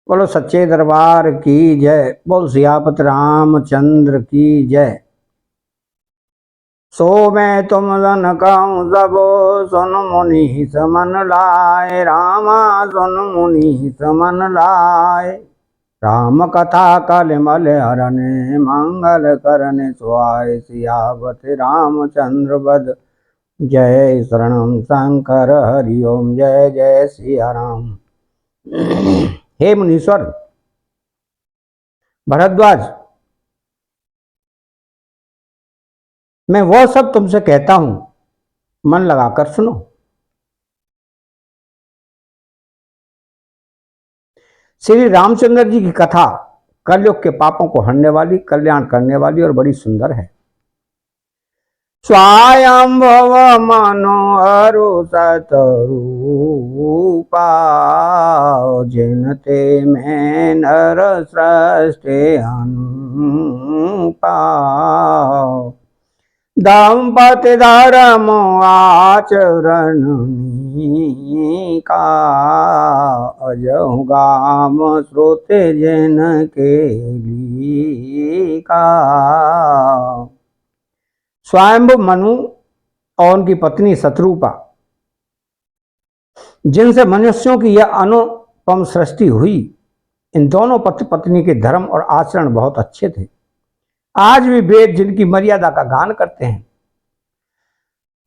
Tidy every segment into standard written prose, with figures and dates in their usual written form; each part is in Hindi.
बोलो सच्चे दरबार की जय। बोल सियापत रामचंद्र की जय। सो मैं तुम लन कहूँ सबो सुन मुनि समन लाए। रामा सुन मुनि समन लाए। राम कथा कलिमल हरन मंगल करन सुहाय। सियावत रामचंद्र बद जय शरणम शंकर हरिओम जय जय सिया राम। हे मुनीश्वर भरद्वाज, मैं वो सब तुमसे कहता हूं, मन लगाकर सुनो। श्री रामचंद्र जी की कथा कलयुग के पापों को हरने वाली, कल्याण करने वाली और बड़ी सुंदर है। स्वयंभव मनोहर सतरूपा जिनते में नर सृष्टि अनुपा। दंपति धर्म आचरण का अजहु गाम श्रोते जन के का। स्वयंभु मनु और उनकी पत्नी शत्रुपा, जिनसे मनुष्यों की यह अनुपम सृष्टि हुई, इन दोनों पति पत्नी के धर्म और आचरण बहुत अच्छे थे। आज भी वेद जिनकी मर्यादा का गान करते हैं।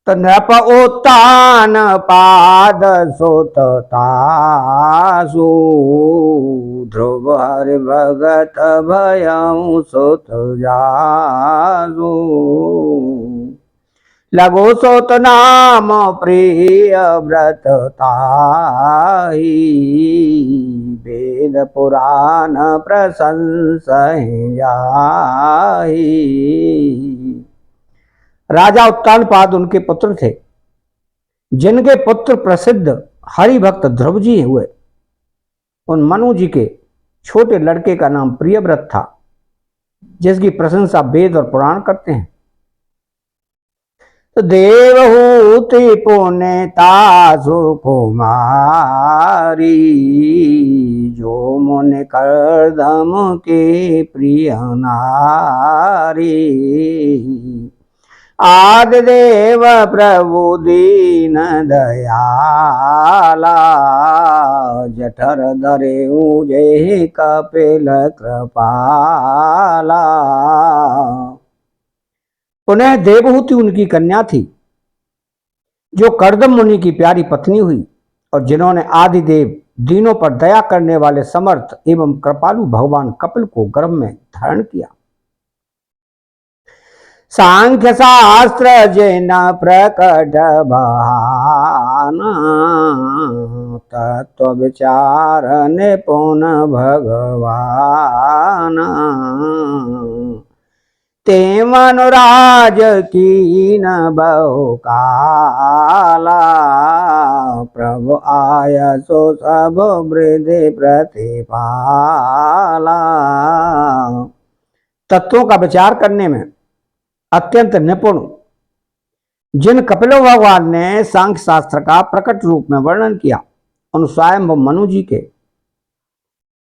तो नृप उत्तान पाद सोततासु ध्रुव हरि भगत भयउ सोत जासु। लघु सोत नाम प्रिय व्रत ताहि वेद पुराण प्रशंसहि जाहि। राजा उत्तानपाद उनके पुत्र थे, जिनके पुत्र प्रसिद्ध हरि भक्त ध्रुव जी हुए। उन मनु जी के छोटे लड़के का नाम प्रियव्रत था, जिसकी प्रशंसा वेद और पुराण करते हैं। तो देवहूति पुण्यतासु कुमारी जो मुनि करदम के प्रिय नारी। आदिदेव प्रभु दीन दयाला जठर धरे जय कपिल कृपाला। पुनः देवहूति उनकी कन्या थी, जो कर्दम मुनि की प्यारी पत्नी हुई और जिन्होंने आदिदेव दीनों पर दया करने वाले समर्थ एवं कृपालु भगवान कपिल को गर्भ में धारण किया। सांख्य शास्त्र जिन प्रकट बहाना तत्व विचार निपुण भगवान। ते मनुराज कीन बहुकाला प्रभु आय सो सब वृद्धि प्रतिपाला। तत्वों का विचार करने में अत्यंत निपुण जिन कपिलो भगवान ने सांख्य शास्त्र का प्रकट रूप में वर्णन किया, उन स्वयं मनु जी के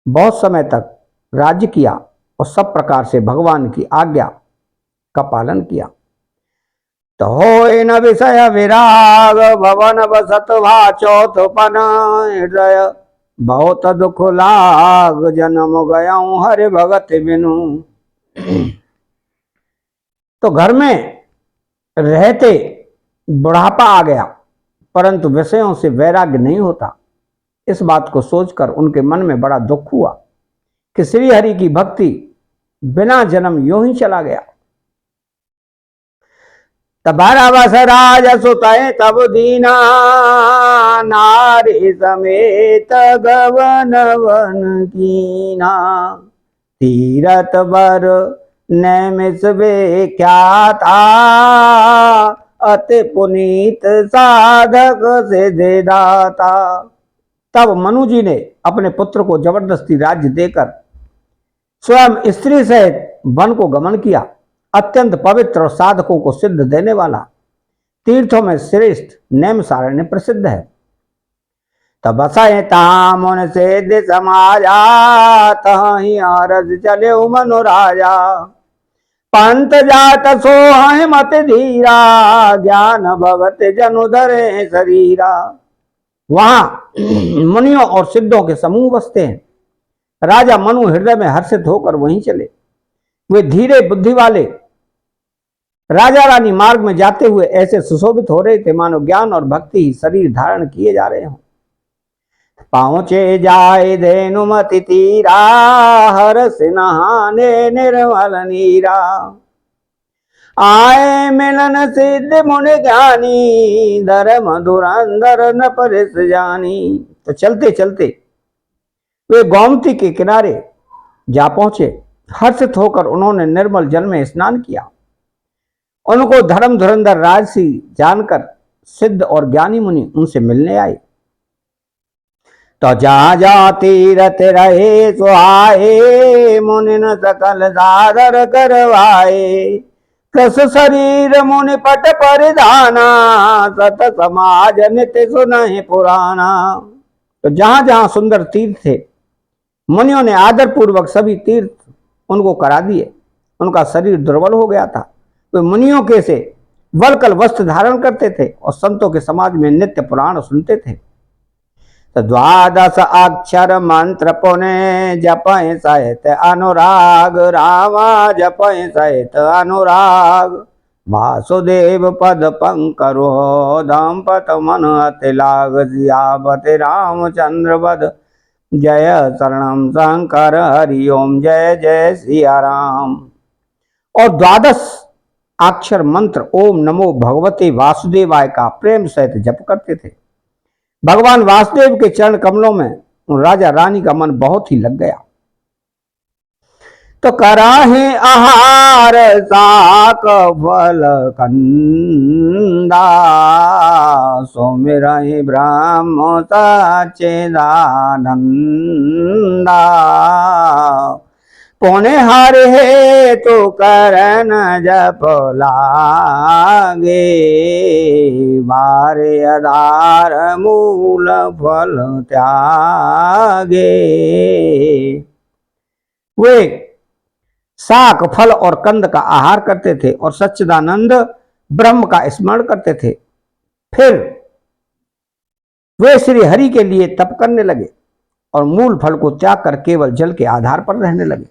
बहुत समय तक राज्य किया और सब प्रकार से भगवान की आज्ञा का पालन किया। तो होय न विषय विराग भवन बसत चौथपन हृदय बहुत दुख लाग जन्म गयाऊं हरि भगत बिनु। तो घर में रहते बुढ़ापा आ गया, परंतु विषयों से वैराग्य नहीं होता। इस बात को सोचकर उनके मन में बड़ा दुख हुआ कि श्री हरि की भक्ति बिना जन्म यूं ही चला गया। तबारा बस राज सुतय तब दीना नारी समेत गवन वन कीना। तीरथ बर नैमिष व्याख्याता अति पुनीत साधक सिद्धि दाता। तब मनु जी ने अपने पुत्र को जबरदस्ती राज्य देकर स्वयं स्त्री सहित वन को गमन किया। अत्यंत पवित्र और साधकों को सिद्ध देने वाला तीर्थों में श्रेष्ठ नैमिषारण्य प्रसिद्ध है। तब बसाए ताम सिद्ध समाजा, तहि अरज चले मनु राजा। पंत जात सोहय मत धीरा, ज्ञान भगत जनु धरे शरीरा। वहां मुनियों और सिद्धों के समूह बसते हैं। राजा मनु हृदय में हर्षित होकर वहीं चले। वे धीरे बुद्धि वाले राजा रानी मार्ग में जाते हुए ऐसे सुशोभित हो रहे थे मानो ज्ञान और भक्ति ही शरीर धारण किए जा रहे हों। पहुंचे जाए धेनुमति तीरा, हर्ष नहाने निर्मल नीरा। आए मिलन सिद्ध मुनि ज्ञानी, धर्म धुरंधर न परिस जानी। तो चलते चलते वे गोमती के किनारे जा पहुंचे। हर्षित होकर उन्होंने निर्मल जल में स्नान किया। उनको धर्म धुरंधर राजसी जानकर सिद्ध और ज्ञानी मुनि उनसे मिलने आए। तो जा जा तीरथ रहे सुहाए, मुनि न सकल सादर करवाए। कृष शरीर मुनि पट परिधाना, सत समाज नित्य सुनहि पुराना। तो जहां जहां सुंदर तीर्थ थे, मुनियों ने आदर पूर्वक सभी तीर्थ उनको करा दिए। उनका शरीर दुर्बल हो गया था। वे मुनियों के से वलकल वस्त्र धारण करते थे और संतों के समाज में नित्य पुराण सुनते थे। द्वादश अक्षर मंत्र पुने, जपय सहित अनुराग। रामा जपय सहित अनुराग। वासुदेव पद पंकरो, दंपत मन अति लाग। सियापति रामचंद्र वद, जय शरणम शंकर हरि ओम। जय जय सिया राम। और द्वादश अक्षर मंत्र ओम नमो भगवते वासुदेवाय का प्रेम सहित जप करते थे। भगवान वासुदेव के चरण कमलों में राजा रानी का मन बहुत ही लग गया। तो कराहे आहार साक फल कंदा, सोमिरहि ब्रह्म सच्चिदानंदा। पुण्य हरि हे तो करन जप लागे, बारे आधार मूल फल त्यागे। वे शाक फल और कंद का आहार करते थे और सच्चिदानंद ब्रह्म का स्मरण करते थे। फिर वे श्री हरि के लिए तप करने लगे और मूल फल को त्याग कर केवल जल के आधार पर रहने लगे।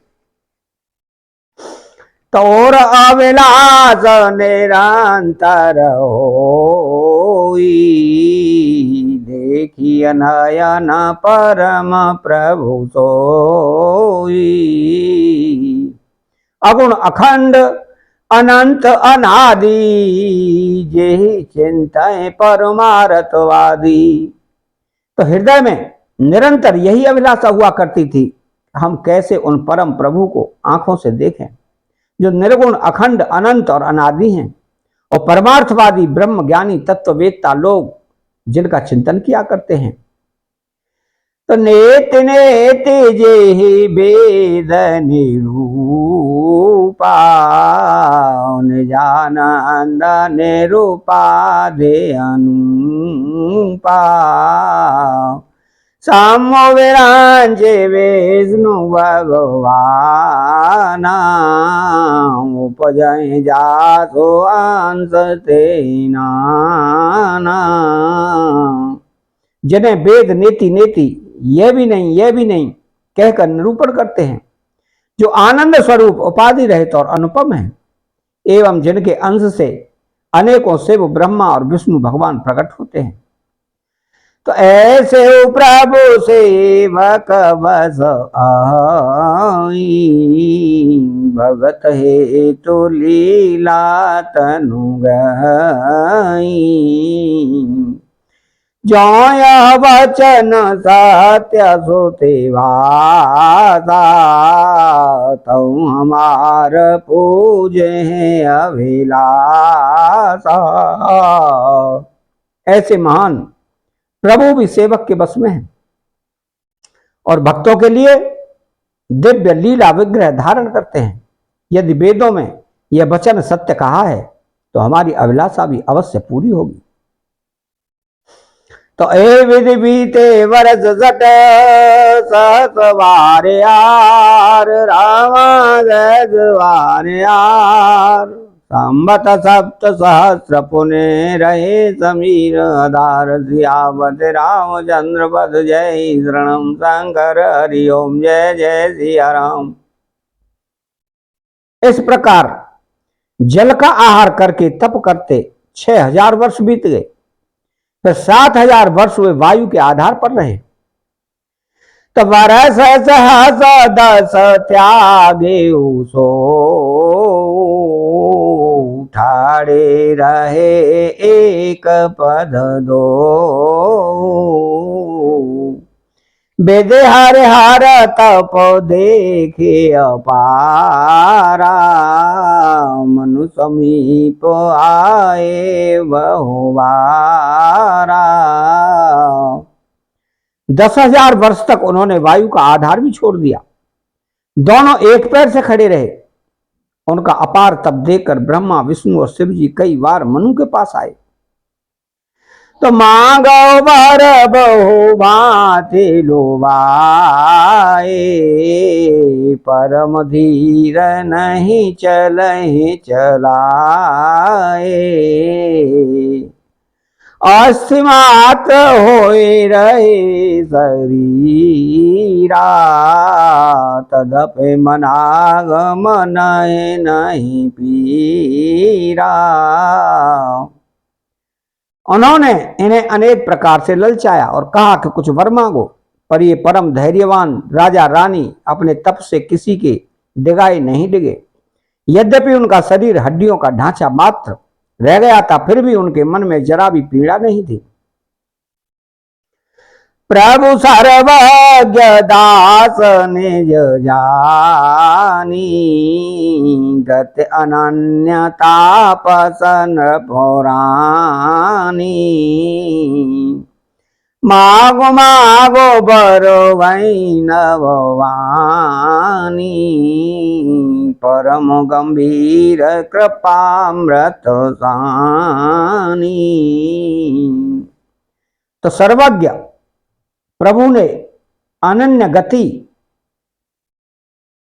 तोर अविलास निरंतर होई, देखिए नयन परम प्रभु सोई। अगुण अखंड अनंत अनादि, जेहि चिंतय परमार्थवादी। तो हृदय में निरंतर यही अभिलाषा हुआ करती थी, हम कैसे उन परम प्रभु को आंखों से देखें जो निर्गुण अखंड अनंत और अनादि हैं और परमार्थवादी ब्रह्म ज्ञानी तत्ववेत्ता लोग जिनका चिंतन किया करते हैं। तो नेत नेत जेहि वेद निरूपा, निजानंद निरूपा दे अनुपा। सामो विरांजे विष्णु भगवाना, उपजय जासो अंश तेनाना। जिन्हें वेद नेति नेति यह भी नहीं कहकर निरूपण करते हैं, जो आनंद स्वरूप उपाधि रहित और अनुपम है, एवं जिनके अंश से अनेकों शिव ब्रह्मा और विष्णु भगवान प्रकट होते हैं। तो ऐसे प्रभु सेवक बस आई, भगत हे तो लीला तनु गई। जो यह वचन सत्य सुते वासा, तो हमार पूजे अभिलाषा। ऐसे महान प्रभु भी सेवक के बस में है और भक्तों के लिए दिव्य लीला विग्रह धारण करते हैं। यदि वेदों में यह वचन सत्य कहा है तो हमारी अभिलाषा भी अवश्य पूरी होगी। तो ए विधि बीते वर्ष जट सहस वार यार रामा जय जवार यार संबत सप्त सहस्र पुने रहे समीर आधार सियावत रामचंद्र पद जय शरणम शंकर हरि ओम जय जय सिया राम। इस प्रकार जल का आहार करके तप करते 6000 वर्ष बीत गए। फिर 7000 वर्ष हुए वायु के आधार पर रहे। तो वर्ष सहस 10 त्यागे सो ठाड़े रहे एक पद दो बेदे हर हर तप देखे अपारा मनु समीप आए बहुवारा। 10,000 वर्ष तक उन्होंने वायु का आधार भी छोड़ दिया, दोनों एक पैर से खड़े रहे। उनका अपार तप देखकर ब्रह्मा विष्णु और शिव जी कई बार मनु के पास आए। तो मांगो वर बहु भांति लोबाए परम धीर नहीं चलहि चलाए अस्थि मात्र होए रहे शरीरा तदपि मनागम नहीं पीरा। उन्होंने इन्हें अनेक प्रकार से ललचाया और कहा कि कुछ वर मांगो, पर ये परम धैर्यवान राजा रानी अपने तप से किसी के डिगाए नहीं डिगे। यद्यपि उनका शरीर हड्डियों का ढांचा मात्र रह गया था, फिर भी उनके मन में जरा भी पीड़ा नहीं थी। प्रभु सर्वज्ञ दास निज जानी गति अनन्य तापसन पुरानी मागो मागो बरो वैनवानी परम गंभीर कृपामृत सानी। तो सर्वज्ञ प्रभु ने अनन्य गति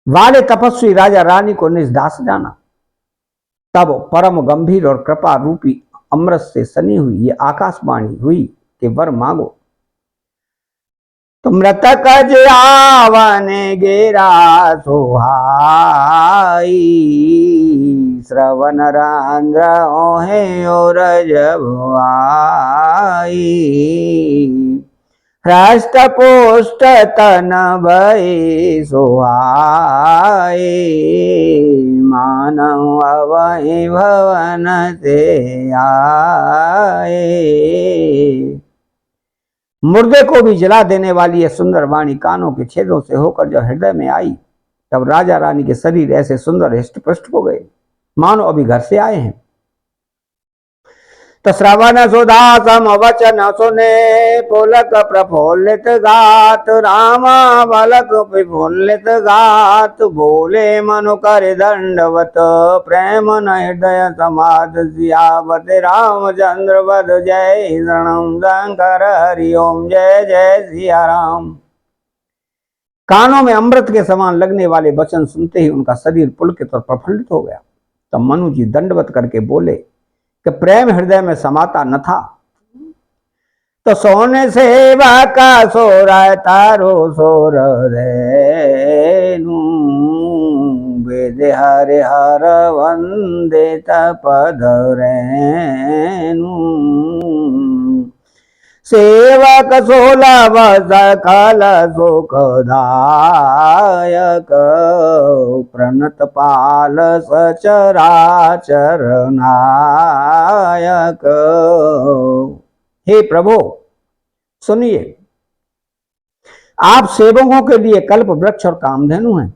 वाले तपस्वी राजा रानी को निज दास जाना। तब परम गंभीर और कृपा रूपी अमृत से सनी हुई ये आकाशवाणी हुई कि वर मांगो। तो मृतक जावन गेरा सोहाई श्रवण रंध्र ओहे और जबुआई हृष्ट पुष्ट तन भय सोहाए मानव अवै भवन से आए। मुर्दे को भी जला देने वाली यह सुंदर वाणी कानों के छेदों से होकर जब हृदय में आई, तब राजा रानी के शरीर ऐसे सुंदर हृष्ट पुष्ट हो गए मानो अभी घर से आए हैं। तो श्रवण सुधा सम वचन सुने पुलक प्रफुल्लित गात रामा बलक प्रफुल्लित गात बोले मनु कर दंडवत प्रेम न हृदय समाध सियावत रामचंद्र वद जय शरणम शंकर हरि ओम जय जय सिया राम। कानों में अमृत के समान लगने वाले वचन सुनते ही उनका शरीर पुलकित और प्रफुल्लित हो गया। तब मनु जी दंडवत करके बोले कि प्रेम हृदय में समाता न था। तो सोने सेवा का सोर तारो सोर रेनु वेद हरे हर वंदे तपद रेनु सेवक सोलभ सकल सुखदायक प्रणत पाल सचराचर नायक। हे प्रभु सुनिए, आप सेवकों के लिए कल्प वृक्ष और कामधेनु हैं।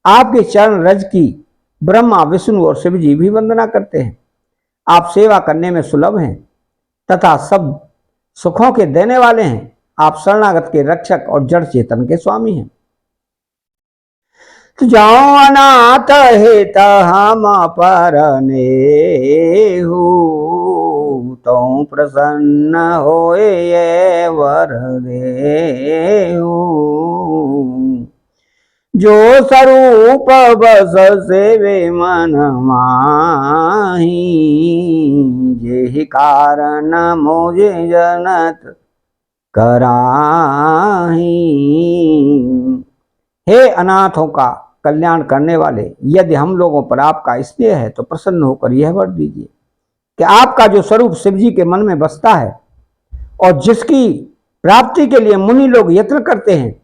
आपके चरण रज की ब्रह्मा विष्णु और शिव जी भी वंदना करते हैं। आप सेवा करने में सुलभ हैं तथा सब सुखों के देने वाले हैं। आप शरणागत के रक्षक और जड़ चेतन के स्वामी हैं। तो जाओ अनाथ हित हम परने तो प्रसन्न होए ये वर देहु। जो स्वरूप बस सेवे मन माही, जेहि कारण मुझे जनत कराही। हे अनाथों का कल्याण करने वाले, यदि हम लोगों पर आपका स्नेह है तो प्रसन्न होकर यह वर दीजिए कि आपका जो स्वरूप शिव जी के मन में बसता है और जिसकी प्राप्ति के लिए मुनि लोग यत्न करते हैं,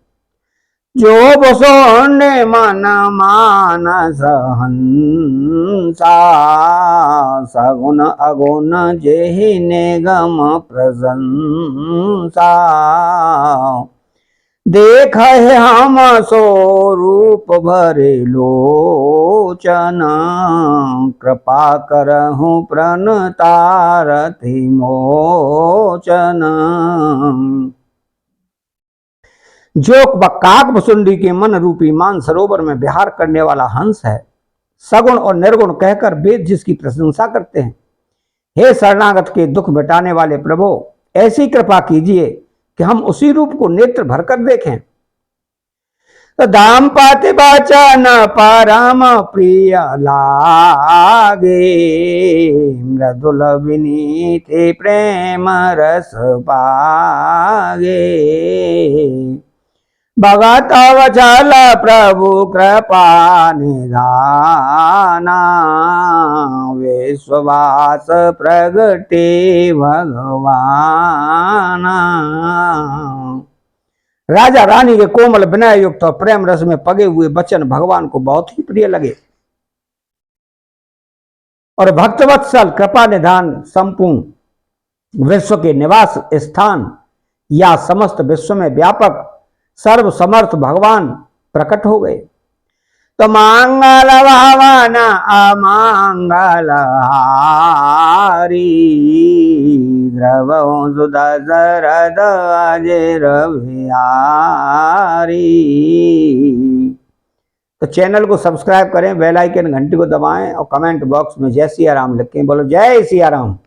जो बसोने मन मानस हंसा, सगुण अगुण जेहि निगम प्रशंसा। देख है हम स्वरूप भरे लोचन, कृपा करहु प्रणतारति मोचन। जो काक भसुंडी के मन रूपी मान सरोवर में विहार करने वाला हंस है, सगुण और निर्गुण कहकर वेद जिसकी प्रशंसा करते हैं, हे शरणागत के दुख मिटाने वाले प्रभु, ऐसी कृपा कीजिए कि हम उसी रूप को नेत्र भरकर देखें। तो दाम पाति बचन परम प्रिय लागे, मृदुल विनीत प्रेम रस पागे। भगत वचल प्रभु कृपा निधाना, विश्वास प्रगटे भगवाना। राजा रानी के कोमल विनय युक्त और प्रेम रस में पगे हुए वचन भगवान को बहुत ही प्रिय लगे और भक्तवत्सल कृपा निधान संपूर्ण विश्व के निवास स्थान या समस्त विश्व में व्यापक सर्व समर्थ भगवान प्रकट हो गए। तो मांगल भावन अमांगल हारी, द्रवो सुदशरथ अजर बिहारी। तो चैनल को सब्सक्राइब करें, बेल आइकन घंटी को दबाएं और कमेंट बॉक्स में जय सिया राम लिखें। बोलो जय सिया राम।